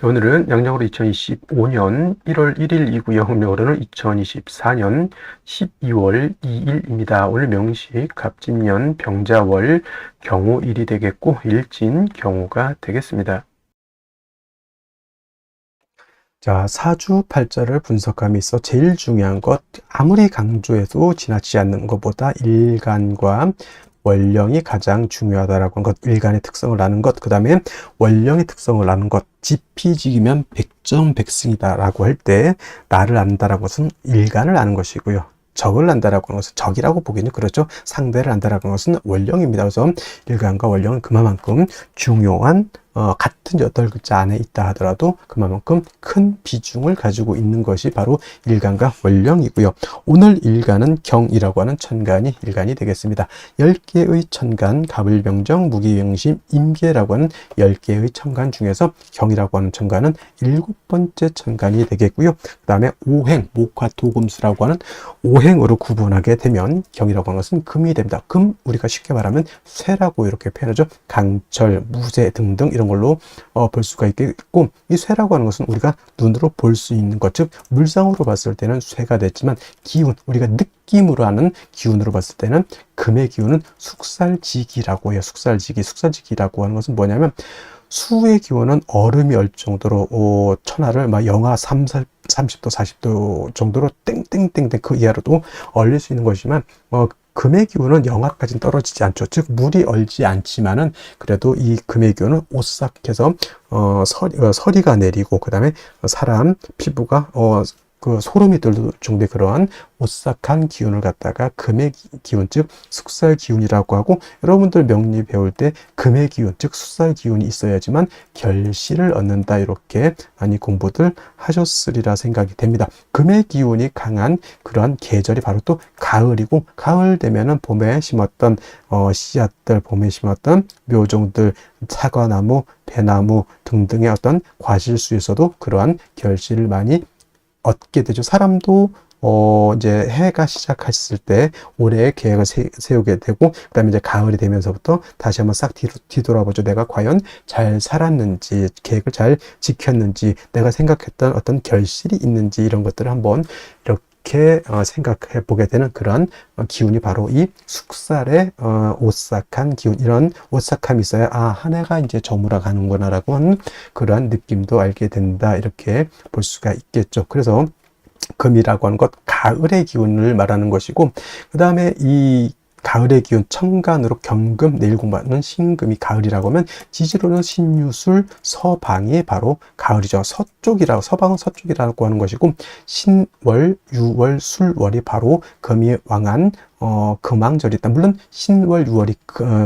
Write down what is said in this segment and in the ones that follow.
오늘은 양력으로 2025년 1월 1일이고요. 음력으로는 2024년 12월 2일입니다. 오늘 명시 갑진년 병자월 경호일이 되겠고 일진 경호가 되겠습니다. 자, 사주팔자를 분석함에 있어 제일 중요한 것, 아무리 강조해도 지나치지 않는 것보다 일간과 원령이 가장 중요하다라고 하는 것, 일간의 특성을 아는 것, 그 다음에 원령의 특성을 아는 것, 지피지기면 백정백승이다라고 할 때 나를 안다라고 것은 일간을 아는 것이고요. 적을 안다라고 하는 것은 적이라고 보기는 그렇죠. 상대를 안다라고 하는 것은 원령입니다. 그래서 일간과 원령은 그만큼 중요한 같은 8글자 안에 있다 하더라도 그만큼 큰 비중을 가지고 있는 것이 바로 일간과 원령이고요. 오늘 일간은 경이라고 하는 천간이 일간이 되겠습니다. 10개의 천간, 갑을병정, 무기병심, 임계라고 하는 10개의 천간 중에서 경이라고 하는 천간은 7번째 천간이 되겠고요. 그 다음에 오행, 목화토금수라고 하는 오행으로 구분하게 되면 경이라고 하는 것은 금이 됩니다. 금, 우리가 쉽게 말하면 쇠라고 이렇게 표현하죠. 강철, 무쇠 등등 이런 걸로 볼 수가 있겠고, 이 쇠라고 하는 것은 우리가 눈으로 볼 수 있는 것, 즉 물상으로 봤을 때는 쇠가 됐지만 기운, 우리가 느낌으로 하는 기운으로 봤을 때는 금의 기운은 숙살지기라고 해요. 숙살지기라고 하는 것은 뭐냐면 수의 기온은 얼음이 얼 정도로 천하를 막 영하 30도, 40도 정도로 땡땡땡땡 그 이하로도 얼릴 수 있는 것이지만 금의 기온은 영하까지는 떨어지지 않죠. 즉 물이 얼지 않지만은 그래도 이 금의 기온은 오싹해서 서리가 내리고 그 다음에 사람 피부가 그 소름이 돋을 정도의 그러한 오싹한 기운을 갖다가 금의 기운, 즉 숙살 기운이라고 하고, 여러분들 명리 배울 때 금의 기운, 즉 숙살 기운이 있어야지만 결실을 얻는다, 이렇게 많이 공부들 하셨으리라 생각이 됩니다. 금의 기운이 강한 그러한 계절이 바로 또 가을이고, 가을 되면은 봄에 심었던 씨앗들, 봄에 심었던 묘종들, 사과나무, 배나무 등등의 어떤 과실수에서도 그러한 결실을 많이 얻게 되죠. 사람도 이제 해가 시작했을 때 올해의 계획을 세우게 되고, 그 다음에 이제 가을이 되면서부터 다시 한번 싹 뒤돌아보죠. 내가 과연 잘 살았는지, 계획을 잘 지켰는지, 내가 생각했던 어떤 결실이 있는지, 이런 것들을 한번 이렇게 생각해 보게 되는 그런 기운이 바로 이 숙살의 오싹한 기운, 이런 오싹함이 있어야 한 해가 이제 저물어 가는구나 라고 하는 그러한 느낌도 알게 된다, 이렇게 볼 수가 있겠죠. 그래서 금이라고 하는 것, 가을의 기운을 말하는 것이고, 그 다음에 이 가을의 기운, 천간으로 경금, 내일 공부하는 신금이 가을이라고 하면 지지로는 신유술, 서방이 바로 가을이죠. 서방은 서쪽이라고 하는 것이고, 신월, 유월, 술월이 바로 금이 왕한 금왕절이 있다. 물론 신월, 유월이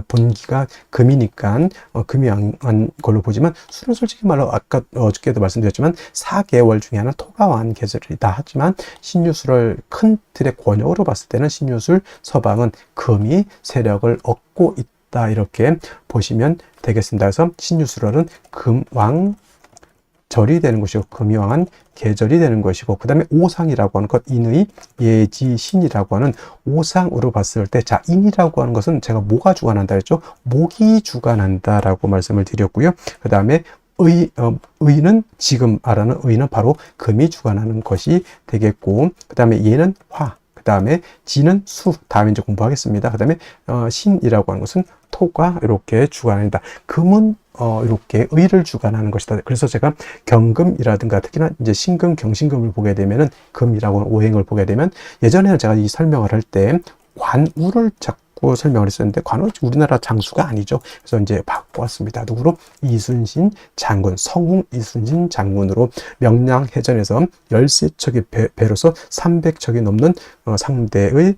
본기가 금이니까 금이 왕한 걸로 보지만, 술은 솔직히 말로 아까 어저께도 말씀드렸지만 4개월 중에 하나 토가 왕한 계절이다 하지만, 신유술을 큰 틀의 권역으로 봤을 때는 신유술, 서방은 금이 세력을 얻고 있다, 이렇게 보시면 되겠습니다. 그래서 신유술월은 금왕 절이 되는 것이고, 금이 왕한 계절이 되는 것이고, 그 다음에 오상이라고 하는 것, 인의, 예지, 신이라고 하는 오상으로 봤을 때, 자, 인이라고 하는 것은 제가 뭐가 주관한다 했죠? 목이 주관한다라고 말씀을 드렸고요. 그 다음에 의는, 지금 말하는 의는 바로 금이 주관하는 것이 되겠고, 그 다음에 예는 화, 그 다음에 지는 수, 다음에 이제 공부하겠습니다. 그 다음에 신이라고 하는 것은 토가 이렇게 주관한다. 금은 이렇게 의를 주관하는 것이다. 그래서 제가 경금이라든가 특히나 이제 신금, 경신금을 보게 되면은, 금이라고 하는 오행을 보게 되면, 예전에는 제가 이 설명을 할 때 관우를 자꾸 설명을 했었는데, 관우 우리나라 장수가 아니죠. 그래서 이제 바꿔왔습니다. 누구로? 이순신 장군, 성웅 이순신 장군으로 명량해전에서 13척의 배로서 300척이 넘는 상대의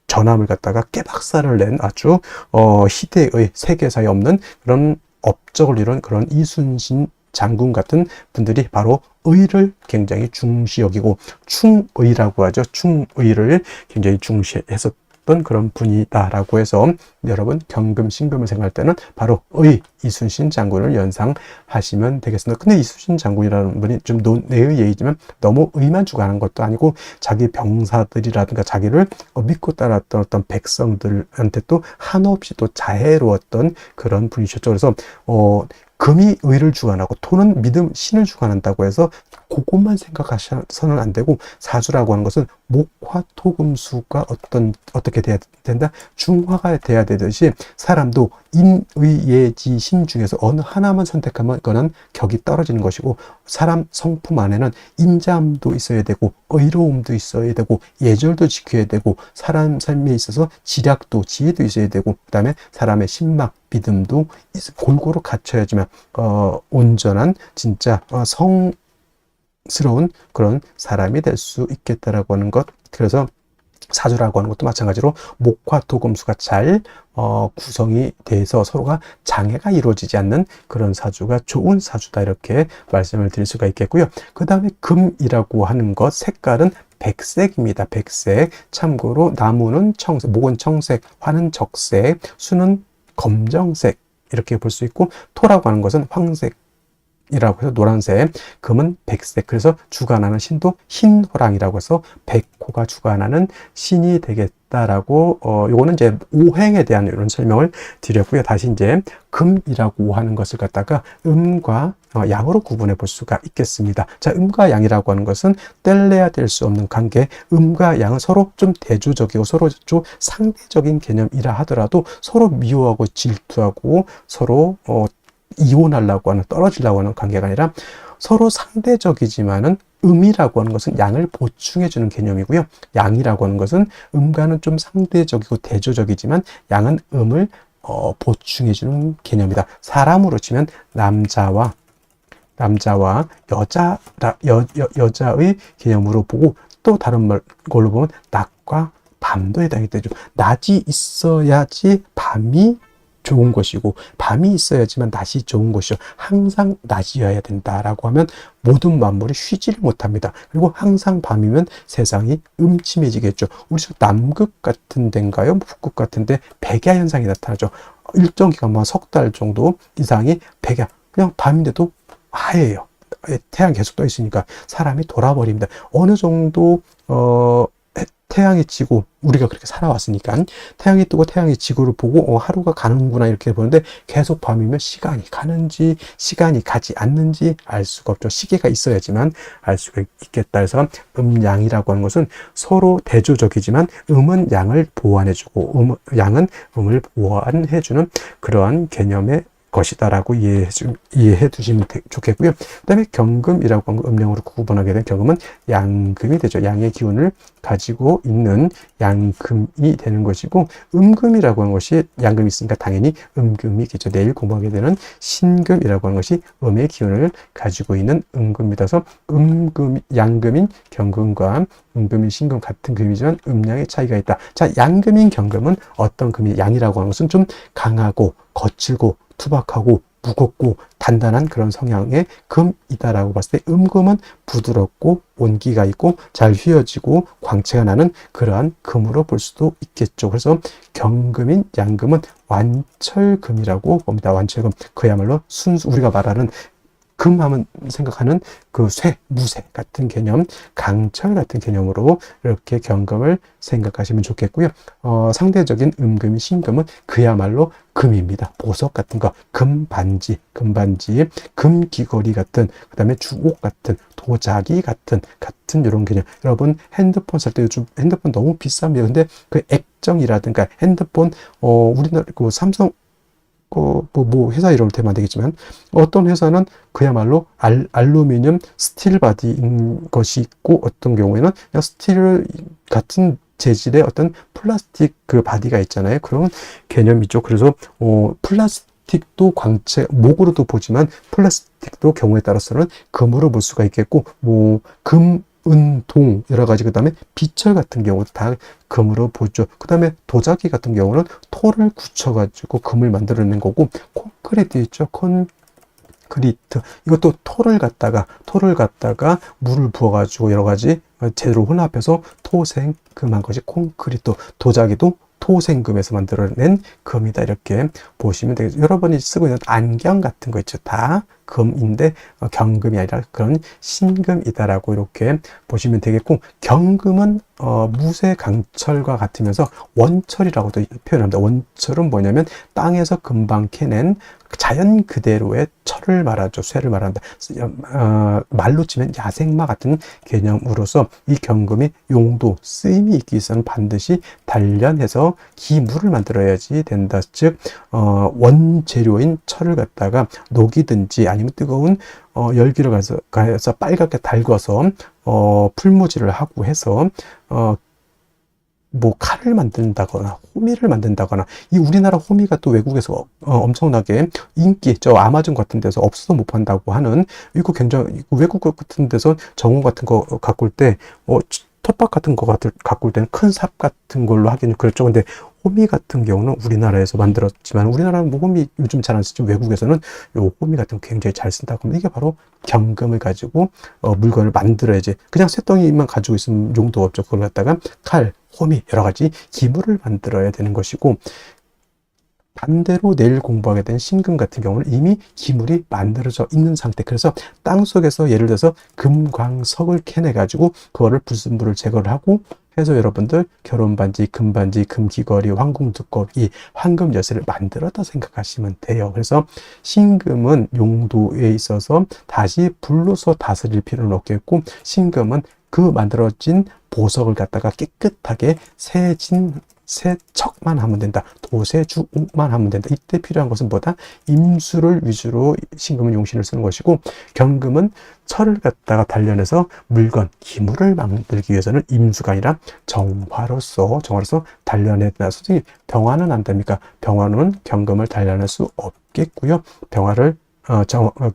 전함을 갖다가 깨박살을 낸 아주 희대의 세계사에 없는 그런 업적을 이룬 그런 이순신 장군 같은 분들이 바로 의를 굉장히 중시 여기고, 충의라고 하죠. 충의를 굉장히 중시했었던 그런 분이다라고 해서, 여러분 경금, 신금을 생각할 때는 바로 이순신 장군을 연상하시면 되겠습니다. 근데 이순신 장군이라는 분이 좀 논외의 얘기지만 너무 의만 주관한 것도 아니고, 자기 병사들이라든가 자기를 믿고 따랐던 어떤 백성들한테 또 한없이 또 자애로웠던 그런 분이셨죠. 그래서 금이 의를 주관하고 토는 믿음, 신을 주관한다고 해서 그것만 생각하셔서는 안 되고, 사주라고 하는 것은 목화 토금수가 어떻게 돼야 된다? 중화가 돼야 되듯이 사람도 인의예지 신 중에서 어느 하나만 선택하면 그거는 격이 떨어지는 것이고, 사람 성품 안에는 인자함도 있어야 되고 의로움도 있어야 되고 예절도 지켜야 되고 사람 삶에 있어서 지략도 지혜도 있어야 되고, 그 다음에 사람의 신막 믿음도 골고루 갖춰야지만 온전한 진짜 성스러운 그런 사람이 될 수 있겠다라고 하는 것. 그래서 사주라고 하는 것도 마찬가지로 목화 토금수가 잘 구성이 돼서 서로가 장애가 이루어지지 않는 그런 사주가 좋은 사주다, 이렇게 말씀을 드릴 수가 있겠고요. 그 다음에 금이라고 하는 것, 색깔은 백색입니다. 백색. 참고로 나무는 청색, 목은 청색, 화는 적색, 수는 검정색, 이렇게 볼 수 있고, 토라고 하는 것은 황색 이라고 해서 노란색, 금은 백색. 그래서 주관하는 신도 흰호랑이라고 해서 백호가 주관하는 신이 되겠다라고, 요거는 이제 오행에 대한 이런 설명을 드렸고요. 다시 이제 금이라고 하는 것을 갖다가 음과 양으로 구분해 볼 수가 있겠습니다. 자, 음과 양이라고 하는 것은 뗄래야 될 수 없는 관계. 음과 양은 서로 좀 대조적이고 서로 좀 상대적인 개념이라 하더라도 서로 미워하고 질투하고 서로 이혼하려고 하는, 떨어지려고 하는 관계가 아니라 서로 상대적이지만은 음이라고 하는 것은 양을 보충해 주는 개념이고요. 양이라고 하는 것은 음과는 좀 상대적이고 대조적이지만 양은 음을 보충해 주는 개념이다. 사람으로 치면 남자와 여자의 개념으로 보고, 또 다른 걸로 보면 낮과 밤도 해당이 되죠. 낮이 있어야지 밤이 좋은 것이고 밤이 있어야지만 낮이 좋은 것이죠. 항상 낮이어야 된다라고 하면 모든 만물이 쉬지를 못합니다. 그리고 항상 밤이면 세상이 음침해지겠죠. 우리 저 남극 같은 데인가요? 북극 같은 데 백야 현상이 나타나죠. 일정 기간만 석 달 정도 이상이 백야, 그냥 밤인데도 하얘요. 태양 계속 떠 있으니까 사람이 돌아버립니다. 어느 정도 태양이 지고, 우리가 그렇게 살아왔으니까 태양이 뜨고 태양이 지구를 보고 하루가 가는구나 이렇게 보는데, 계속 밤이면 시간이 가는지 시간이 가지 않는지 알 수가 없죠. 시계가 있어야지만 알 수가 있겠다 해서 음양이라고 하는 것은 서로 대조적이지만 음은 양을 보완해주고 양은 음을 보완해주는 그러한 개념의 것이다라고 이해해 두시면 좋겠고요. 그 다음에 경금이라고 하는 음령으로 구분하게 된 경금은 양금이 되죠. 양의 기운을 가지고 있는 양금이 되는 것이고, 음금이라고 하는 것이 양금이 있으니까 당연히 음금이겠죠. 내일 공부하게 되는 신금이라고 하는 것이 음의 기운을 가지고 있는 음금이다. 그래서 양금인 경금과 음금인 신금 같은 금이지만 음양의 차이가 있다. 자, 양금인 경금은 어떤 금이, 양이라고 하는 것은 좀 강하고 거칠고 투박하고 무겁고 단단한 그런 성향의 금이다라고 봤을 때, 음금은 부드럽고 온기가 있고 잘 휘어지고 광채가 나는 그러한 금으로 볼 수도 있겠죠. 그래서 경금인 양금은 완철금이라고 봅니다. 완철금, 그야말로 우리가 말하는 금하면 생각하는 그 무쇠 같은 개념, 강철 같은 개념으로 이렇게 경금을 생각하시면 좋겠고요. 상대적인 음금인 신금은 그야말로 금입니다. 보석 같은 거, 금반지, 금귀걸이 같은, 그 다음에 주옥 같은, 도자기 같은 이런 개념. 여러분 핸드폰 살 때 요즘 핸드폰 너무 비쌉니다. 근데 그 액정이라든가 핸드폰, 우리나라 그 삼성 회사 이름을 대면 안 되겠지만, 어떤 회사는 그야말로 알루미늄 스틸 바디인 것이 있고, 어떤 경우에는 그냥 스틸 같은 재질의 어떤 플라스틱 그 바디가 있잖아요. 그런 개념이죠. 그래서 플라스틱도 광채, 목으로도 보지만 플라스틱도 경우에 따라서는 금으로 볼 수가 있겠고, 은, 동, 여러 가지, 그 다음에 비철 같은 경우도 다 금으로 보죠. 그 다음에 도자기 같은 경우는 토를 굳혀가지고 금을 만들어낸 거고, 콘크리트 있죠. 콘크리트. 이것도 토를 갖다가 물을 부어가지고 여러 가지 재료로 혼합해서 토생금한 것이 콘크리트. 도자기도 토생금에서 만들어낸 금이다, 이렇게 보시면 되겠죠. 여러분이 쓰고 있는 안경 같은 거 있죠. 다 금인데 경금이 아니라 그런 신금이다라고 이렇게 보시면 되겠고, 경금은 무쇠강철과 같으면서 원철이라고도 표현합니다. 원철은 뭐냐면 땅에서 금방 캐낸 자연 그대로의 철을 말하죠. 쇠를 말한다. 말로 치면 야생마 같은 개념으로서 이 경금이 용도, 쓰임이 있기 위해서는 반드시 단련해서 기물을 만들어야지 된다. 즉 원재료인 철을 갖다가 녹이든지 아니면 뜨거운 열기를 가해서 빨갛게 달궈서 풀무질을 하고 해서 뭐 칼을 만든다거나 호미를 만든다거나, 이 우리나라 호미가 또 외국에서 엄청나게 인기, 저 아마존 같은 데서 없어서 못 판다고 하는, 이거 굉장히 외국 같은 데서 정원 같은 거 가꿀 때 텃밭 같은 거 가꿀 때는 큰 삽 같은 걸로 하기는 그렇죠. 근데 호미 같은 경우는 우리나라에서 만들었지만, 우리나라는 뭐 호미 요즘 잘 안 쓰죠. 외국에서는 요 호미 같은 거 굉장히 잘 쓴다고 하면, 이게 바로 경금을 가지고 물건을 만들어야지, 그냥 쇳덩이만 가지고 있으면 용도 없죠. 그걸 갖다가 칼, 호미, 여러 가지 기물을 만들어야 되는 것이고, 반대로 내일 공부하게 된 신금 같은 경우는 이미 기물이 만들어져 있는 상태. 그래서 땅 속에서 예를 들어서 금광석을 캐내 가지고 그거를 불순물을 제거를 하고 해서 여러분들 결혼반지, 금반지, 금귀걸이, 황금두꺼비, 황금 열쇠를 만들었다 생각하시면 돼요. 그래서 신금은 용도에 있어서 다시 불로서 다스릴 필요는 없겠고, 신금은 그 만들어진 보석을 갖다가 깨끗하게 세척만 하면 된다. 도세주만 하면 된다. 이때 필요한 것은 뭐다? 임수를 위주로 신금은 용신을 쓰는 것이고, 경금은 철을 갖다가 단련해서 물건, 기물을 만들기 위해서는 임수가 아니라 정화로서 단련해야 된다. 솔직히 병화는 안 됩니까? 병화는 경금을 단련할 수 없겠고요.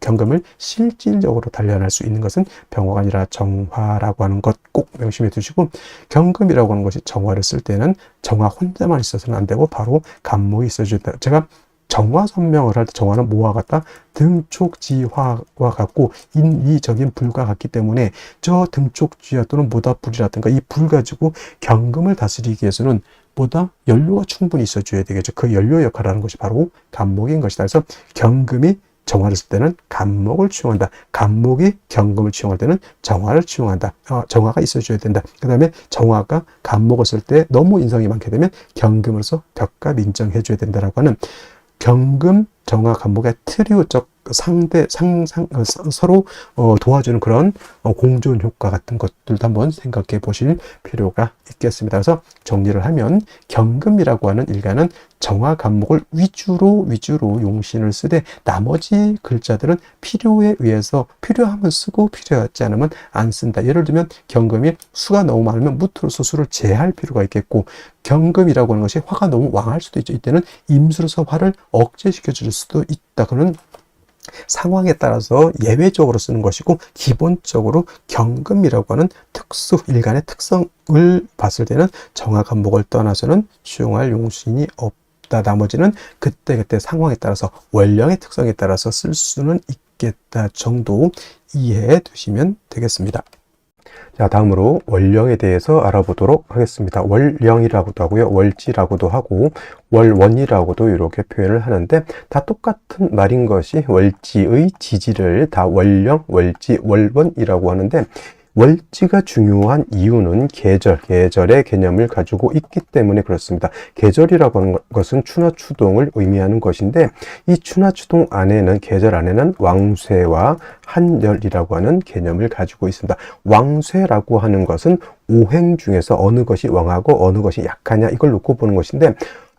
경금을 실질적으로 단련할 수 있는 것은 병화가 아니라 정화라고 하는 것 꼭 명심해 두시고, 경금이라고 하는 것이 정화를 쓸 때는 정화 혼자만 있어서는 안 되고 바로 간목이 있어줘야 된다. 제가 정화 설명을 할 때 정화는 뭐와 같다? 등촉지화와 같고 인위적인 불과 같기 때문에, 저 등촉지화 또는 모닥불이라든가 이 불 가지고 경금을 다스리기 위해서는 보다 연료가 충분히 있어줘야 되겠죠. 그 연료 역할을 하는 것이 바로 간목인 것이다. 그래서 경금이 정화를 쓸 때는 간목을 취용한다. 간목이 경금을 취용할 때는 정화를 취용한다. 정화가 있어줘야 된다. 그 다음에 정화가 간목을 쓸 때 너무 인성이 많게 되면 경금으로서 격가 인정해줘야 된다라고 하는, 경금, 정화, 간목의 트리오적 서로 도와주는 그런 공존 효과 같은 것들도 한번 생각해 보실 필요가 있겠습니다. 그래서 정리를 하면, 경금이라고 하는 일가는 정화, 간목을 위주로 용신을 쓰되, 나머지 글자들은 필요에 의해서 필요하면 쓰고 필요하지 않으면 안 쓴다. 예를 들면 경금이 수가 너무 많으면 무토로서 수를 제할 필요가 있겠고, 경금이라고 하는 것이 화가 너무 왕할 수도 있죠. 이때는 임수로서 화를 억제시켜 줄 수도 있다. 그런 상황에 따라서 예외적으로 쓰는 것이고, 기본적으로 경금이라고 하는 일간의 특성을 봤을 때는 정화, 간목을 떠나서는 취용할 용신이 없다. 나머지는 그때그때 상황에 따라서, 원령의 특성에 따라서 쓸 수는 있겠다 정도 이해해 두시면 되겠습니다. 자, 다음으로 월령에 대해서 알아보도록 하겠습니다. 월령이라고도 하고요, 월지라고도 하고, 월원이라고도 이렇게 표현을 하는데, 다 똑같은 말인 것이 월지의 지지를 다 월령, 월지, 월원이라고 하는데, 월지가 중요한 이유는 계절의 개념을 가지고 있기 때문에 그렇습니다. 계절이라고 하는 것은 추나추동을 의미하는 것인데, 이 추나추동 안에는, 계절 안에는 왕쇠와 한열이라고 하는 개념을 가지고 있습니다. 왕쇠라고 하는 것은 오행 중에서 어느 것이 왕하고 어느 것이 약하냐, 이걸 놓고 보는 것인데,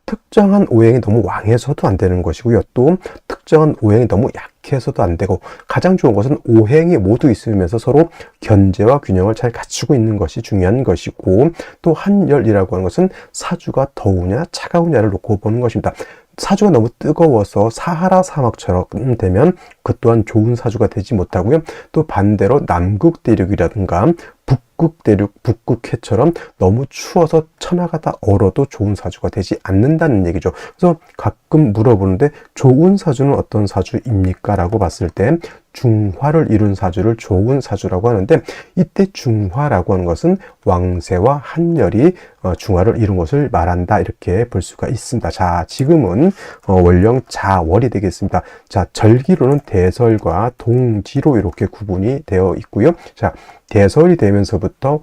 특정한 오행이 너무 왕해서도 안 되는 것이고요. 또 특정한 오행이 너무 약해서도 안 되고, 가장 좋은 것은 오행이 모두 있으면서 서로 견제와 균형을 잘 갖추고 있는 것이 중요한 것이고, 또 한열이라고 하는 것은 사주가 더우냐 차가우냐를 놓고 보는 것입니다. 사주가 너무 뜨거워서 사하라 사막처럼 되면 그 또한 좋은 사주가 되지 못하고요. 또 반대로 남극 대륙이라든가 북극 대륙, 북극해처럼 너무 추워서 처나가다 얼어도 좋은 사주가 되지 않는다는 얘기죠. 그래서 가끔 물어보는데 좋은 사주는 어떤 사주입니까? 라고 봤을 때 중화를 이룬 사주를 좋은 사주라고 하는데, 이때 중화라고 하는 것은 왕세와 한열이 중화를 이룬 것을 말한다, 이렇게 볼 수가 있습니다. 자, 지금은 월령 자월이 되겠습니다. 자, 절기로는 대설과 동지로 이렇게 구분이 되어 있고요. 자, 대설이 되면서부터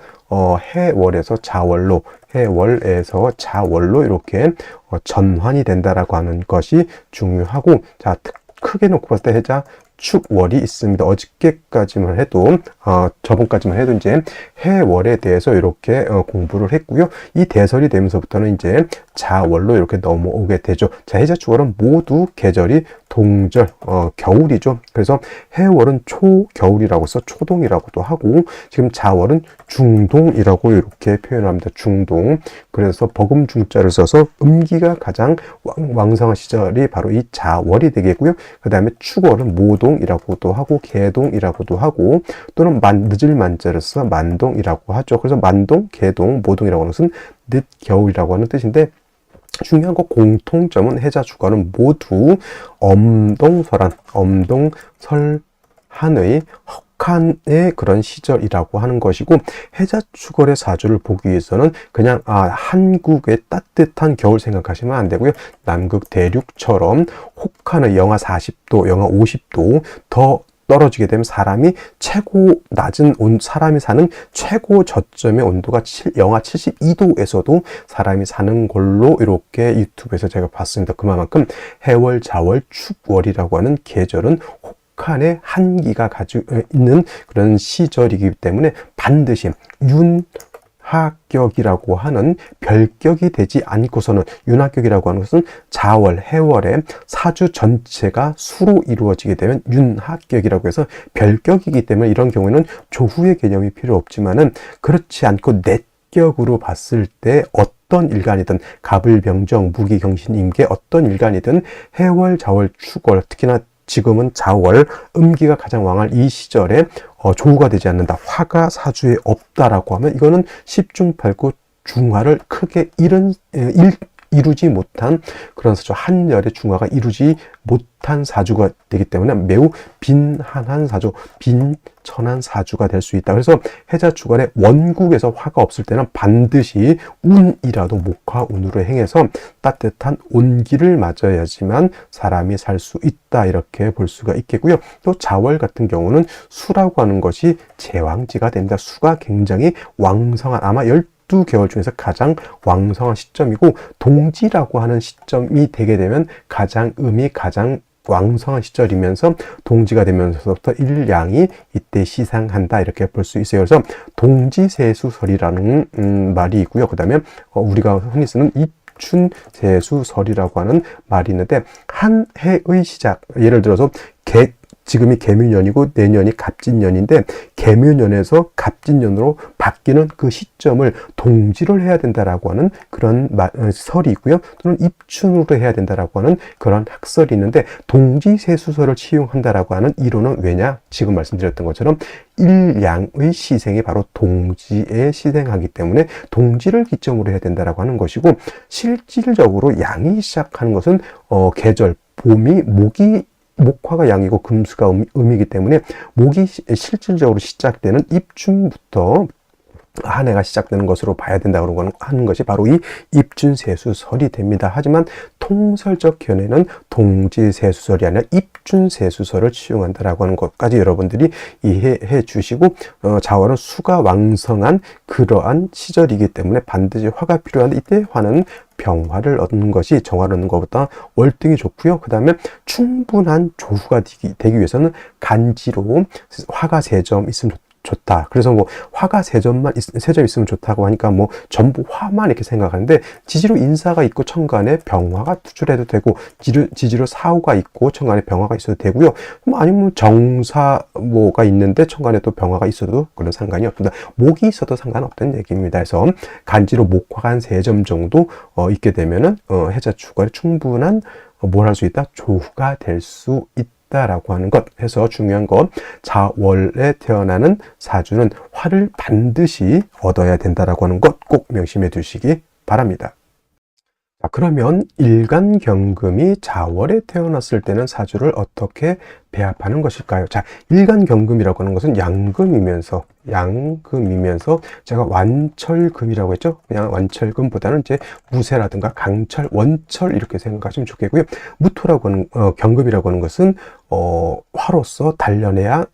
해월에서 자월로, 해월에서 자월로 이렇게 전환이 된다라고 하는 것이 중요하고, 자, 크게 놓고 봤을 때 해자 축월이 있습니다. 어저께까지만 해도 저번까지만 해도 이제 해월에 대해서 이렇게 공부를 했고요. 이 대설이 되면서부터는 이제 자월로 이렇게 넘어오게 되죠. 자, 해자 축월은 모두 계절이 동절, 겨울이죠. 그래서 해월은 초겨울이라고 해서 초동이라고도 하고, 지금 자월은 중동이라고 이렇게 표현합니다. 중동. 그래서 버금중자를 써서 음기가 가장 왕성한 시절이 바로 이 자월이 되겠고요. 그 다음에 축월은 모동이라고도 하고 개동이라고도 하고, 또는 늦을 만자를 써서 만동이라고 하죠. 그래서 만동, 개동, 모동이라고 하는 것은 늦겨울이라고 하는 뜻인데, 중요한 거 공통점은 해자 주간은 모두 엄동설한, 엄동설한의 혹한의 그런 시절이라고 하는 것이고, 해자 축월의 사주를 보기 위해서는 그냥 한국의 따뜻한 겨울 생각하시면 안 되고요. 남극 대륙처럼 혹한의 영하 40도, 영하 50도 더 떨어지게 되면 사람이 사람이 사는 최고 저점의 온도가 영하 72도에서도 사람이 사는 걸로 이렇게 유튜브에서 제가 봤습니다. 그만큼 해월, 자월, 축월이라고 하는 계절은 혹한의 한기가 가지고 있는 그런 시절이기 때문에 반드시 윤하격이라고 하는 별격이 되지 않고서는, 윤하격이라고 하는 것은 자월, 해월의 사주 전체가 수로 이루어지게 되면 윤하격이라고 해서 별격이기 때문에, 이런 경우에는 조후의 개념이 필요 없지만은 그렇지 않고 넷격으로 봤을 때 어떤 일간이든, 갑을병정, 무기경신, 임계 어떤 일간이든 해월, 자월, 축월, 특히나 지금은 자월, 음기가 가장 왕할 이 시절에 조후가 되지 않는다, 화가 사주에 없다라고 하면 이거는 10중8구 중화를 크게 이루지 못한 그런 사주, 한열의 중화가 이루지 못한 사주가 되기 때문에 매우 빈한한 사주, 빈천한 사주가 될 수 있다. 그래서 해자 주간에 원국에서 화가 없을 때는 반드시 운이라도 목화운으로 행해서 따뜻한 온기를 맞아야지만 사람이 살 수 있다, 이렇게 볼 수가 있겠고요. 또 자월 같은 경우는 수라고 하는 것이 제왕지가 됩니다. 수가 굉장히 왕성한, 아마 12개월 중에서 가장 왕성한 시점이고, 동지라고 하는 시점이 되게 되면 음이 가장 왕성한 시절이면서 동지가 되면서부터 일양이 이때 시상한다, 이렇게 볼 수 있어요. 그래서 동지세수설이라는 말이 있고요. 그 다음에 우리가 흔히 쓰는 입춘세수설이라고 하는 말이 있는데, 한 해의 시작, 예를 들어서 지금이 개묘년이고 내년이 갑진년인데, 개묘년에서 갑진년으로 바뀌는 그 시점을 동지를 해야 된다라고 하는 그런 설이 있고요. 또는 입춘으로 해야 된다라고 하는 그런 학설이 있는데, 동지세수설을 채용한다라고 하는 이론은 왜냐? 지금 말씀드렸던 것처럼 일양의 시생이 바로 동지에 시생하기 때문에 동지를 기점으로 해야 된다라고 하는 것이고, 실질적으로 양이 시작하는 것은 계절, 봄이 목화가 양이고 금수가 음이기 때문에 목이 실질적으로 시작되는 입춘부터 한 해가 시작되는 것으로 봐야 된다고 하는 것이 바로 이 입춘세수설이 됩니다. 하지만 통설적 견해는 동지세수설이 아니라 입춘세수설을 채용한다라고 하는 것까지 여러분들이 이해해 주시고, 자월은 수가 왕성한 그러한 시절이기 때문에 반드시 화가 필요한데, 이때 화는 병화를 얻는 것이 정화를 얻는 것보다 월등히 좋고요. 그 다음에 충분한 조후가 되기 위해서는 간지로 화가 3점 있으면 좋다. 그래서 뭐 화가 3점 있으면 좋다고 하니까 뭐 전부 화만 이렇게 생각하는데, 지지로 인사가 있고 천간에 병화가 투출해도 되고, 지지로 사후가 있고 천간에 병화가 있어도 되고요. 뭐 아니면 정사가 있는데 천간에 또 병화가 있어도 그런 상관이 없습니다. 목이 있어도 상관없다는 얘기입니다. 그래서 간지로 목화가 한 3점 정도 있게 되면은 해자 축월에 충분한 뭘 할 수 있다? 조후가 될 수 있다. 있다라고 하는 것 해서 중요한 것, 자월에 태어나는 사주는 화를 반드시 얻어야 된다라고 하는 것 꼭 명심해 두시기 바랍니다. 자, 그러면 일간경금이 자월에 태어났을 때는 사주를 어떻게 배합하는 것일까요? 자, 일간경금이라고 하는 것은 양금이면서 제가 완철금이라고 했죠? 그냥 완철금보다는 이제 무쇠라든가 강철, 원철 이렇게 생각하시면 좋겠고요. 무토라고 하는 경금이라고 하는 것은 화로서 단련해야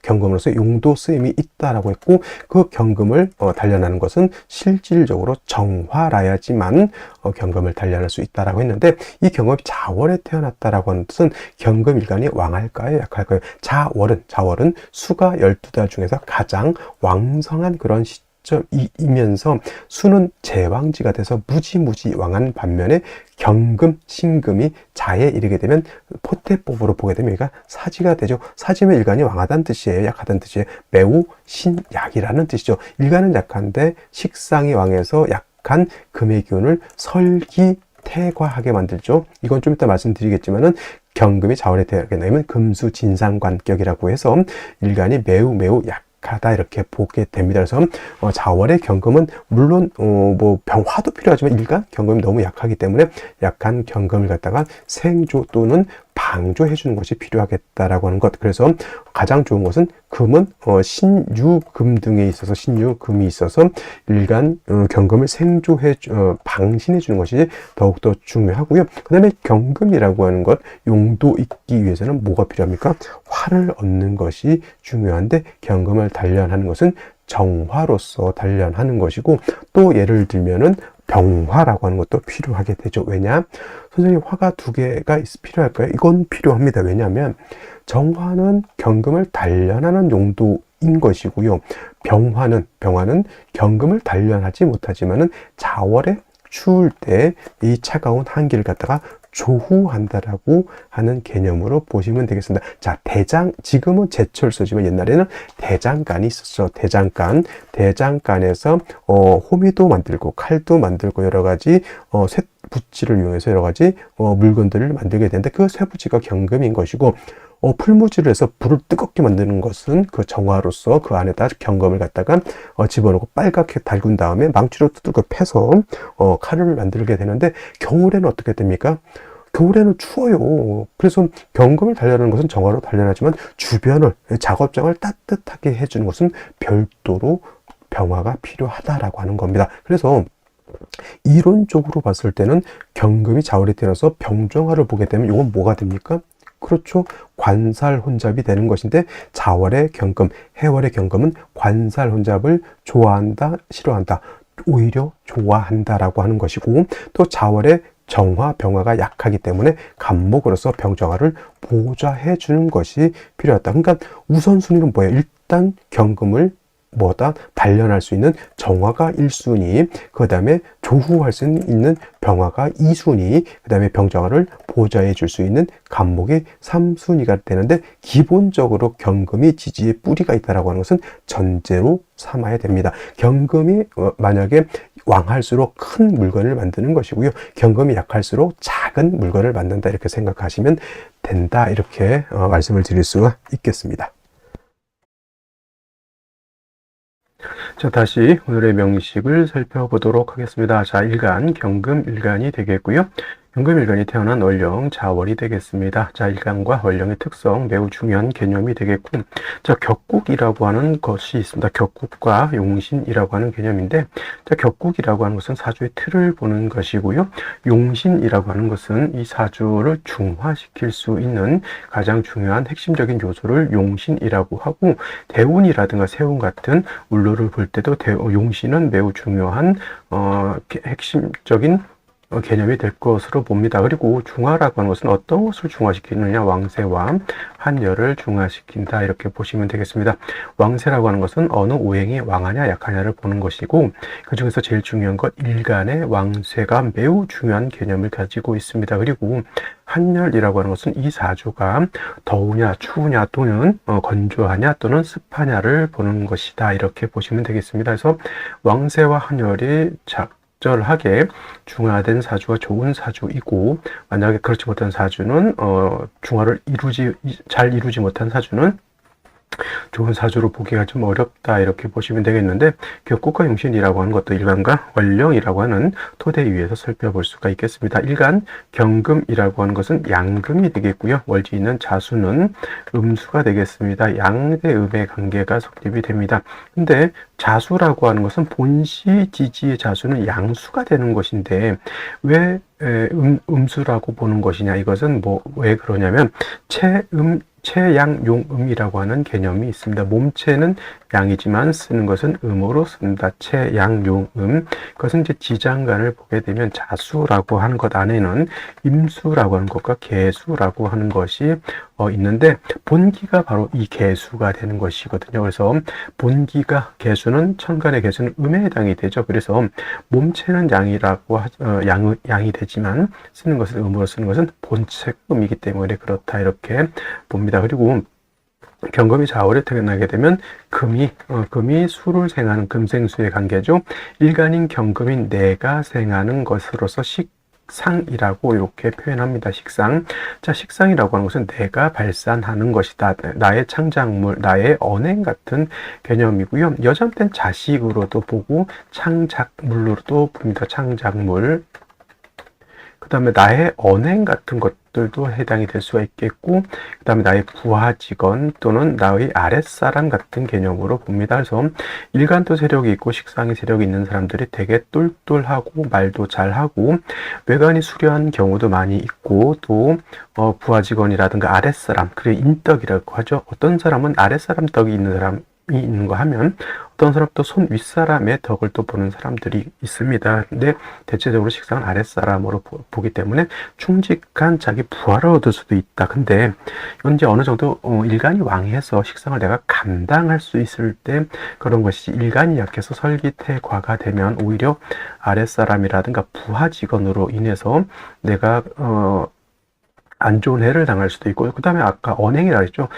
경금으로서 용도 쓰임이 있다라고 했고, 그 경금을 단련하는 것은 실질적으로 정화라야지만 경금을 단련할 수 있다라고 했는데, 이 경금이 자월에 태어났다라고 하는 뜻은 경금 일간이 왕할까요, 약할까요? 자월은 수가 12달 중에서 가장 왕성한 그런 시점이면서 수는 제왕지가 돼서 무지무지왕한 반면에 경금, 신금이 자에 이르게 되면 포태법으로 보게 되면 여기가 사지가 되죠. 사지면 일간이 왕하다는 뜻이에요. 약하다는 뜻이에요. 매우 신약이라는 뜻이죠. 일간은 약한데 식상이 왕해서 약한 금의 기운을 설기태과하게 만들죠. 이건 좀 이따 말씀드리겠지만은 경금이 자월에 되면 금수진상관격이라고 해서 일간이 매우 약하다 이렇게 보게 됩니다. 그래서 자월의 경금은 물론 화도 필요하지만 일간 경금이 너무 약하기 때문에 약한 경금을 갖다가 생조 또는 방조해 주는 것이 필요하겠다라고 하는 것. 그래서 가장 좋은 것은 금은 신유금 등에 있어서 신유금이 있어서 일간 경금을 생조해 방신해 주는 것이 더욱더 중요하고요. 그 다음에 경금이라고 하는 것, 용도 있기 위해서는 뭐가 필요합니까? 화를 얻는 것이 중요한데 경금을 단련하는 것은 정화로서 단련하는 것이고, 또 예를 들면은 병화라고 하는 것도 필요하게 되죠. 왜냐? 선생님, 화가 두 개가 필요할까요? 이건 필요합니다. 왜냐하면 정화는 경금을 단련하는 용도인 것이고요. 병화는 경금을 단련하지 못하지만은 자월에 추울 때 이 차가운 한기를 갖다가 조후한다라고 하는 개념으로 보시면 되겠습니다. 자, 지금은 제철소지만 옛날에는 대장간이 있었죠. 대장간에서 호미도 만들고 칼도 만들고 여러 가지 쇠붙이를 이용해서 여러 가지 물건들을 만들게 되는데, 그 쇠붙이가 경금인 것이고, 풀무질을 해서 불을 뜨겁게 만드는 것은 그 정화로서 그 안에다 경금을 갖다가 집어넣고 빨갛게 달군 다음에 망치로 두들겨 패서 칼을 만들게 되는데, 겨울에는 어떻게 됩니까? 겨울에는 추워요. 그래서 경금을 단련하는 것은 정화로 단련하지만 주변을, 작업장을 따뜻하게 해주는 것은 별도로 병화가 필요하다라고 하는 겁니다. 그래서 이론적으로 봤을 때는 경금이 자월에 태어나서 병정화를 보게 되면 이건 뭐가 됩니까? 그렇죠. 관살혼잡이 되는 것인데, 자월의 경금, 해월의 경금은 관살혼잡을 좋아한다, 싫어한다, 오히려 좋아한다라고 하는 것이고, 또 자월의 정화, 병화가 약하기 때문에 간목으로서 병정화를 보좌해 주는 것이 필요하다. 그러니까 우선순위는 뭐예요? 일단 경금을 단련할 수 있는 정화가 1순위, 그 다음에 조후할 수 있는 병화가 2순위, 그 다음에 병정화를 보좌해 줄 수 있는 간목이 3순위가 되는데, 기본적으로 경금이 지지의 뿌리가 있다라고 하는 것은 전제로 삼아야 됩니다. 경금이 만약에 왕할수록 큰 물건을 만드는 것이고요. 경금이 약할수록 작은 물건을 만든다, 이렇게 생각하시면 된다, 이렇게 말씀을 드릴 수가 있겠습니다. 자, 다시 오늘의 명식을 살펴보도록 하겠습니다. 자, 일간, 경금 일간이 되겠고요. 경금 일간이 태어난 월령, 자월이 되겠습니다. 자, 일간과 월령의 특성, 매우 중요한 개념이 되겠고, 자, 격국이라고 하는 것이 있습니다. 격국과 용신이라고 하는 개념인데, 자, 격국이라고 하는 것은 사주의 틀을 보는 것이고요. 용신이라고 하는 것은 이 사주를 중화시킬 수 있는 가장 중요한 핵심적인 요소를 용신이라고 하고, 대운이라든가 세운 같은 울로를 볼 때도 용신은 매우 중요한 핵심적인 개념이 될 것으로 봅니다. 그리고 중화라고 하는 것은 어떤 것을 중화시키느냐, 왕세와 한열을 중화시킨다, 이렇게 보시면 되겠습니다. 왕세라고 하는 것은 어느 오행이 왕하냐 약하냐를 보는 것이고, 그 중에서 제일 중요한 것 일간의 왕세가 매우 중요한 개념을 가지고 있습니다. 그리고 한열이라고 하는 것은 이 사주가 더우냐 추우냐 또는 건조하냐 또는 습하냐를 보는 것이다, 이렇게 보시면 되겠습니다. 그래서 왕세와 한열이 적절하게 중화된 사주가 좋은 사주이고, 만약에 그렇지 못한 사주는 중화를 잘 이루지 못한 사주는 좋은 사주로 보기가 좀 어렵다, 이렇게 보시면 되겠는데, 격국과 용신이라고 하는 것도 일간과 월령이라고 하는 토대 위에서 살펴볼 수가 있겠습니다. 일간 경금이라고 하는 것은 양금이 되겠고요. 월지는 자수는 음수가 되겠습니다. 양대 음의 관계가 성립이 됩니다. 근데 자수라고 하는 것은 본시 지지의 자수는 양수가 되는 것인데, 왜 음수라고 보는 것이냐? 이것은 왜 그러냐면 체양용음이라고 하는 개념이 있습니다. 몸체는 양이지만 쓰는 것은 음으로 쓴다. 체양용음. 그것은 이제 지장간을 보게 되면 자수라고 하는 것 안에는 임수라고 하는 것과 개수라고 하는 것이 있는데, 본기가 바로 이 개수가 되는 것이거든요. 그래서 본기가, 개수는 천간의 개수는 음에 해당이 되죠. 그래서 몸체는 양이라고 양이 되지만 쓰는 것은 음으로 쓰는 것은 본체음이기 때문에 그렇다, 이렇게 봅니다. 그리고 경금이 좌월에 태어나게 되면 금이 수를 생하는 금생수의 관계죠. 일간인 경금인 내가 생하는 것으로서 식상이라고 이렇게 표현합니다. 식상. 자, 식상이라고 하는 것은 내가 발산하는 것이다. 나의 창작물, 나의 언행 같은 개념이고요. 여자한테는 자식으로도 보고 창작물로도 봅니다. 창작물. 그 다음에 나의 언행 같은 것들도 해당이 될 수가 있겠고, 그 다음에 나의 부하 직원 또는 나의 아랫사람 같은 개념으로 봅니다. 그래서 일간도 세력이 있고 식상의 세력이 있는 사람들이 되게 똘똘하고 말도 잘하고 외관이 수려한 경우도 많이 있고, 또 부하 직원이라든가 아랫사람, 그리고 인덕이라고 하죠. 어떤 사람은 아랫사람 덕이 있는 사람이 있는 거 하면, 어떤 사람 또 손 윗사람의 덕을 또 보는 사람들이 있습니다. 근데 대체적으로 식상은 아랫사람으로 보기 때문에 충직한 자기 부하를 얻을 수도 있다. 근데 이건 이제 어느 정도 일간이 왕해서 식상을 내가 감당할 수 있을 때 그런 것이지, 일간이 약해서 설기태과가 되면 오히려 아랫사람이라든가 부하 직원으로 인해서 내가 안 좋은 해를 당할 수도 있고, 그 다음에 아까 언행이라고 했죠.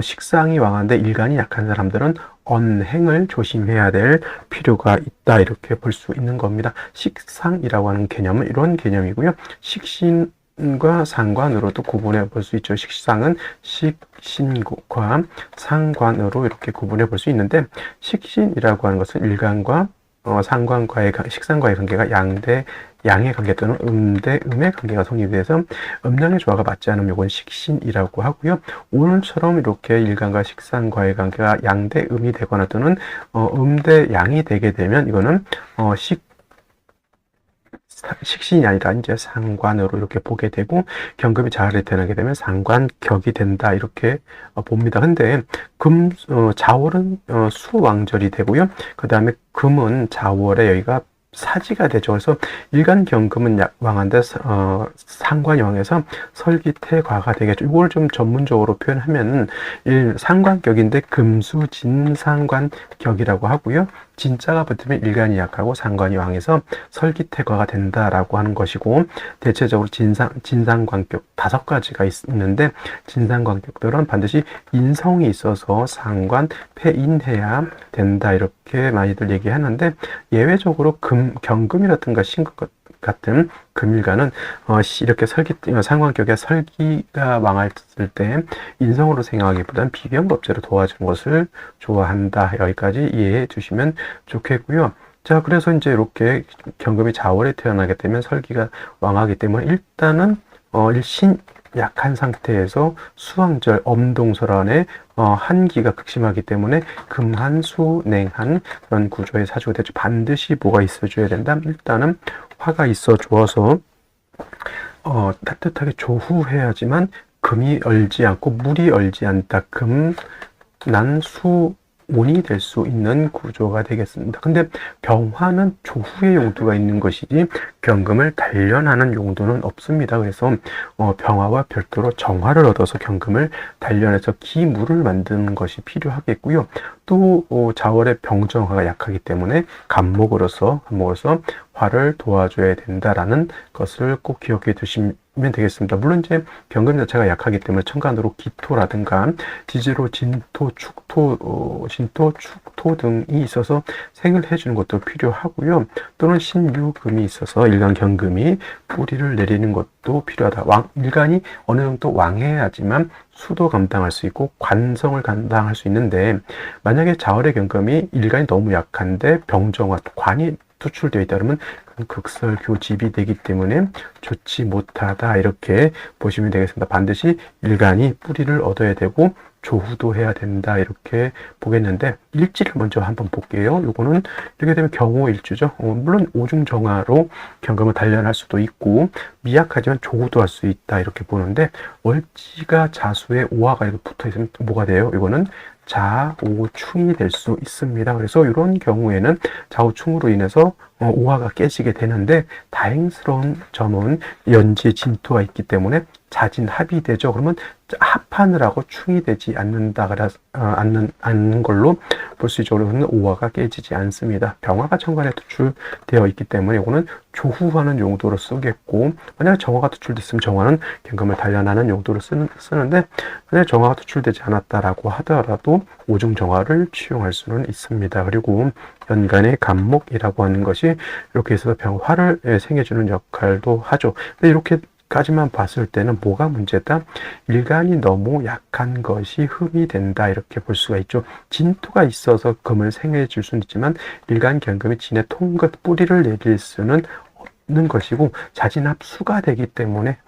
식상이 왕한데 일간이 약한 사람들은 언행을 조심해야 될 필요가 있다, 이렇게 볼 수 있는 겁니다. 식상이라고 하는 개념은 이런 개념이고요. 식신과 상관으로도 구분해 볼 수 있죠. 식상은 식신과 상관으로 이렇게 구분해 볼 수 있는데, 식신이라고 하는 것은 일간과 식상과의 관계가 양의 관계 또는 음대 음의 관계가 성립돼서 음양의 조화가 맞지 않으면 이건 식신이라고 하고요. 오늘처럼 이렇게 일간과 식상과의 관계가 양대 음이 되거나 또는 음대 양이 되게 되면 이거는 식신이 아니라 이제 상관으로 이렇게 보게 되고, 경금이 자월에 태어나게 되면 상관격이 된다, 이렇게 봅니다. 근데 자월은 수왕절이 되고요. 그 다음에 금은 자월에 여기가 사지가 되죠. 그래서 일간 경금은 왕한데 상관이 왕해서 설기태과가 되겠죠. 이걸 좀 전문적으로 표현하면 상관격인데 금수진상관격이라고 하고요. 진자가 붙으면 일간이 약하고 상관이 왕해서 설기태과가 된다라고 하는 것이고, 대체적으로 진상관격 5가지가 있는데, 진상관격들은 반드시 인성이 있어서 상관 폐인해야 된다, 이렇게 많이들 얘기하는데, 예외적으로 경금이라든가 신금 같은 금일간은 이렇게 상관격에 설기가 왕했을 때 인성으로 생각하기보다는 비견법제로 도와주는 것을 좋아한다. 여기까지 이해해 주시면 좋겠고요. 자, 그래서 이제 이렇게 경금이 자월에 태어나게 되면 설기가 왕하기 때문에 일단은 일신 약한 상태에서 수왕절 엄동설안에 한기가 극심하기 때문에 금한수 냉한 그런 구조의 사주가 되죠. 반드시 뭐가 있어줘야 된다? 일단은 화가 있어 주어서 따뜻하게 조후해야지만 금이 얼지 않고 물이 얼지 않다. 금난수 온이 될 수 있는 구조가 되겠습니다. 근데 병화는 조후의 용도가 있는 것이지 경금을 단련하는 용도는 없습니다. 그래서 병화와 별도로 정화를 얻어서 경금을 단련해서 기물을 만드는 것이 필요하겠고요. 또 자월의 병정화가 약하기 때문에 간목으로서 화를 도와줘야 된다라는 것을 꼭 기억해 두시면 보시면 되겠습니다. 물론 이제 경금 자체가 약하기 때문에 천간으로 기토라든가 지지로 진토, 축토, 진토, 축토 등이 있어서 생을 해주는 것도 필요하고요. 또는 신유금이 있어서 일간 경금이 뿌리를 내리는 것도 필요하다. 일간이 어느 정도 왕해야지만 수도 감당할 수 있고 관성을 감당할 수 있는데, 만약에 자월의 경금이 일간이 너무 약한데 병정화, 관이 투출되어 있다 그러면 극설교집이 되기 때문에 좋지 못하다, 이렇게 보시면 되겠습니다. 반드시 일간이 뿌리를 얻어야 되고 조후도 해야 된다, 이렇게 보겠는데, 일지를 먼저 한번 볼게요. 요거는 이렇게 되면 경호일주죠. 물론 오중정화로 경금을 단련할 수도 있고 미약하지만 조후도 할 수 있다, 이렇게 보는데, 월지가 자수에 오화가 이렇게 붙어 있으면 뭐가 돼요? 이거는 자오충이 될 수 있습니다. 그래서 이런 경우에는 자오충으로 인해서 오화가 깨지게 되는데, 다행스러운 점은 연지에 진토가 있기 때문에 자진합이 되죠. 그러면 합하느라고 충이 되지 않는 걸로 볼 수 있죠. 그래서 오화가 깨지지 않습니다. 병화가 천간에 투출되어 있기 때문에 이거는 조후하는 용도로 쓰겠고, 만약 정화가 투출됐으면 정화는 경금을 단련하는 용도로 쓰는데, 만약 정화가 투출되지 않았다라고 하더라도 오중정화를 취용할 수는 있습니다. 그리고 연간의 간목이라고 하는 것이 이렇게 해서 병화를 생해주는 역할도 하죠. 근데 이렇게 까지만 봤을 때는 뭐가 문제다? 일간이 너무 약한 것이 흠이 된다, 이렇게 볼 수가 있죠. 진토가 있어서 금을 생해 줄 수는 있지만 일간 경금이 진의 통긋 뿌리를 내릴 수는 없는 것이고, 자진합수가 되기 때문에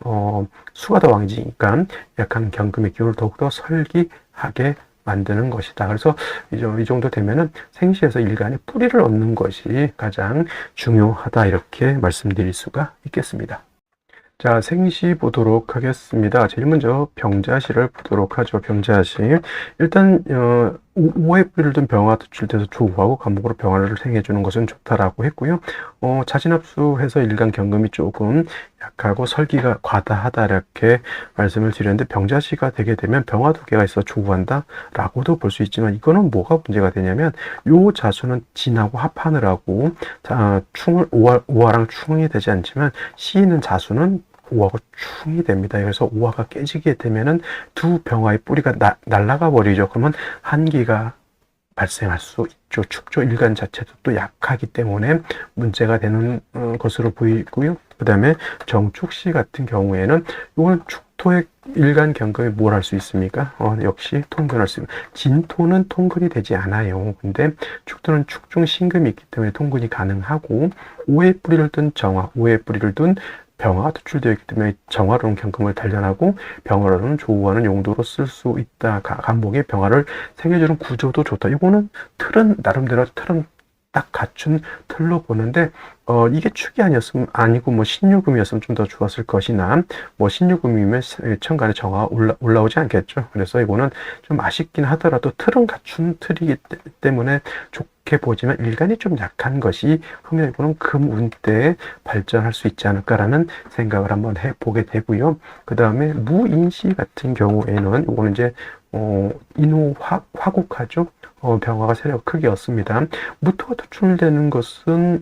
수가 더 왕이니까 약한 경금의 기운을 더욱더 설기하게 만드는 것이다. 그래서 이 정도 되면은 생시에서 일간의 뿌리를 얻는 것이 가장 중요하다, 이렇게 말씀드릴 수가 있겠습니다. 자, 생시 보도록 하겠습니다. 제일 먼저 병자시를 보도록 하죠. 병자시. 일단, 오의 뿌리를 둔 병화 투출돼서 조후하고 간목으로 병화를 생해주는 것은 좋다라고 했고요. 자진합수해서 일간 경금이 조금 약하고 설기가 과다하다, 이렇게 말씀을 드렸는데, 병자시가 되게 되면 병화 두 개가 있어 조후한다 라고도 볼 수 있지만, 이거는 뭐가 문제가 되냐면, 요 자수는 진하고 합하느라고 오화랑 충이 되지 않지만, 시인은 자수는 오화가 충이 됩니다. 그래서 오화가 깨지게 되면은 두 병화의 뿌리가 날아가 버리죠. 그러면 한기가 발생할 수 있죠. 축조 일간 자체도 또 약하기 때문에 문제가 되는 것으로 보이고요. 그 다음에 정축시 같은 경우에는 이거는 축토의 일간 경금이 뭘 할 수 있습니까? 역시 통근할 수 있습니다. 진토는 통근이 되지 않아요. 근데 축토는 축중 신금이 있기 때문에 통근이 가능하고, 오의 뿌리를 둔 정화, 오의 뿌리를 둔 병화가 투출되어 있기 때문에 정화로는 경금을 단련하고 병화로는 조후하는 용도로 쓸 수 있다. 간목의 병화를 생겨주는 구조도 좋다. 이거는 틀은 나름대로 틀은 딱 갖춘 틀로 보는데, 이게 축이 아니고 뭐 신유금이었으면 좀 더 좋았을 것이나, 뭐 신유금이면 천간에 정화가 올라오지 않겠죠. 그래서 이거는 좀 아쉽긴 하더라도 틀은 갖춘 틀이기 때문에 좋게 보지만, 일간이 좀 약한 것이 흠이나 이거는 금운 때 발전할 수 있지 않을까라는 생각을 한번 해보게 되고요. 그 다음에 무인시 같은 경우에는 이거는 이제 인후 화국하죠. 병화가 세력 크게 었습니다. 무토가 투출되는 것은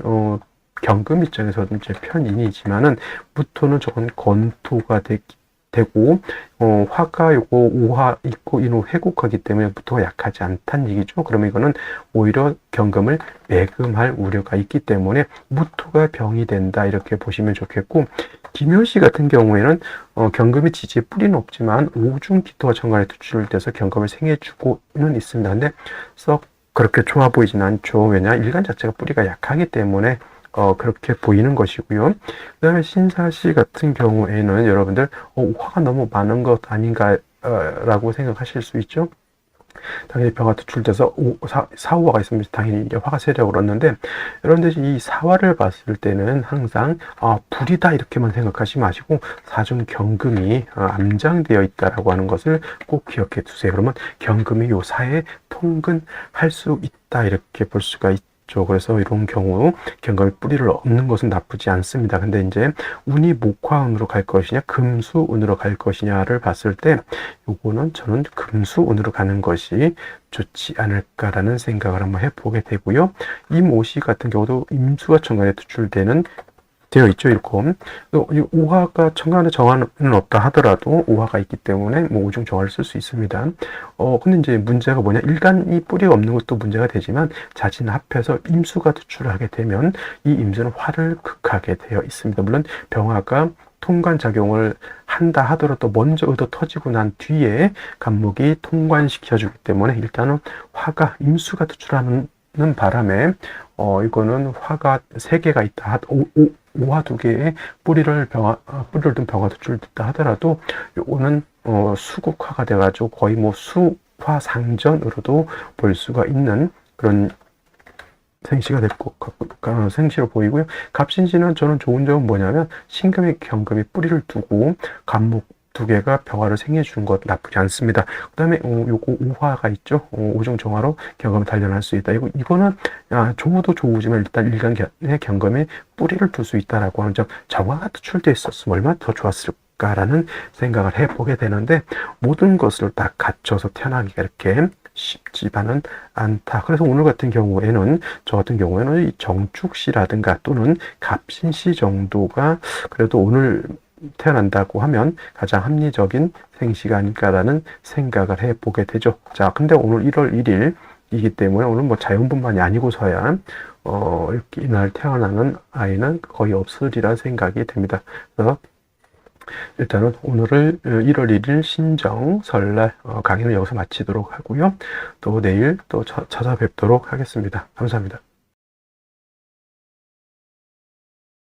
경금 입장에서는 이제 편인이지만은, 무토는 저건 건토가 되고 화가 요거 오화 있고 인후 회국하기 때문에 무토가 약하지 않다는 얘기죠. 그러면 이거는 오히려 경금을 매금할 우려가 있기 때문에 무토가 병이 된다, 이렇게 보시면 좋겠고, 김효시 같은 경우에는 경금이 지지에 뿌리는 없지만 오중 기토가 천간에 투출돼서 경금을 생해주고는 있습니다. 근데 썩 그렇게 좋아 보이진 않죠. 왜냐, 일간 자체가 뿌리가 약하기 때문에 그렇게 보이는 것이고요. 그 다음에 신사시 같은 경우에는 여러분들 화가 너무 많은 것 아닌가 라고 생각하실 수 있죠. 당연히 병화 투출돼서 사화가 있으면 당연히 화가 세력을 얻는데, 여러분들이 이 사화를 봤을 때는 항상 불이다 이렇게만 생각하지 마시고 사중 경금이 암장되어 있다라고 하는 것을 꼭 기억해 두세요. 그러면 경금이 요 사에 통근할 수 있다, 이렇게 볼 수가 있죠. 그래서 이런 경우 경금의 뿌리를 얻는 것은 나쁘지 않습니다. 근데 이제 운이 목화운으로 갈 것이냐 금수운으로 갈 것이냐를 봤을 때, 요거는 저는 금수운으로 가는 것이 좋지 않을까라는 생각을 한번 해보게 되고요. 임오시 같은 경우도 임수가 천간에 투출되는 되어 있죠, 일곱. 이 오화가 천간에 정화는 없다 하더라도 오화가 있기 때문에 뭐 오중 정화를 쓸 수 있습니다. 근데 이제 문제가 뭐냐, 일간이 뿌리가 없는 것도 문제가 되지만 자진 합해서 임수가 투출을 하게 되면 이 임수는 화를 극하게 되어 있습니다. 물론 병화가 통관작용을 한다 하더라도 먼저 얻어 터지고 난 뒤에 간목이 통관시켜주기 때문에 일단은 화가 임수가 투출하는 바람에 이거는 화가 3개가 있다, 오화 2개의 뿌리를 든 병화 투출됐다 하더라도 요거는 수국화가 돼가지고 거의 뭐 수화상전으로도 볼 수가 있는 그런 생시가 될 생시로 보이고요. 갑신시는 저는 좋은 점은 뭐냐면 신금의 경금이 뿌리를 두고 간목 2개가 병화를 생해주는 것 나쁘지 않습니다. 그 다음에 요거 오화가 있죠. 오중 정화로 경금을 단련할 수 있다. 이거는 조우도 조우지만 일단 일간의 경금에 뿌리를 둘 수 있다라고 하는 점, 정화가 투출돼 있었으면 얼마나 더 좋았을까라는 생각을 해보게 되는데, 모든 것을 다 갖춰서 태어나기가 이렇게 쉽지만은 않다. 그래서 오늘 같은 경우에는, 저 같은 경우에는 이 정축시라든가 또는 갑신시 정도가 그래도 오늘 태어난다고 하면 가장 합리적인 생시가 아닐까라는 생각을 해보게 되죠. 자, 근데 오늘 1월 1일이기 때문에 오늘 뭐 자연분만이 아니고서야 이렇게 이날 태어나는 아이는 거의 없으리라 생각이 됩니다. 그래서 일단은 오늘을 1월 1일 신정 설날 강의는 여기서 마치도록 하고요. 또 내일 또 찾아뵙도록 하겠습니다. 감사합니다.